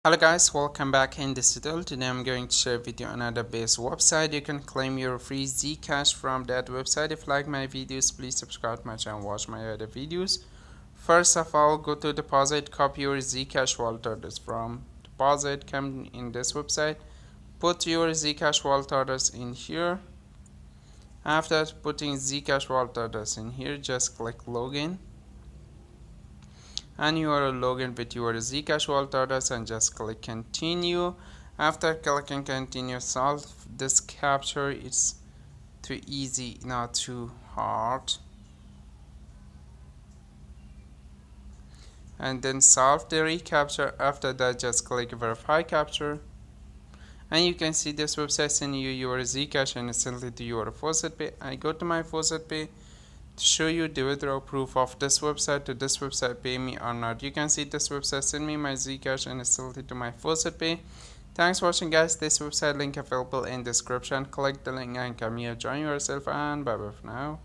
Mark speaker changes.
Speaker 1: Hello guys, welcome back. In this tutorial today I'm going to share with you another base website. You can claim your free Zchash from that website. If you like my videos, please subscribe to my channel and watch my other videos. First of all, go to deposit, copy your Zchash wallet address from deposit, come in this website, put your Zchash wallet address in here. After putting Zchash wallet address in here, just click login. And you are logged with your Zchash wallet address and just click continue. After clicking continue, solve this capture. It's too easy, not too hard. And then solve the reCAPTCHA. After that, just click verify capture. And you can see this website send you your Zchash and instantly to your faucetpay. I go to my faucetpay to show you the withdrawal proof of this website. To this website pay me or not. You can see this website send me my Zchash and instantly to my faucetpay. Thanks for watching guys. This website link available in description. Click the link and come here, join yourself, and bye bye for now.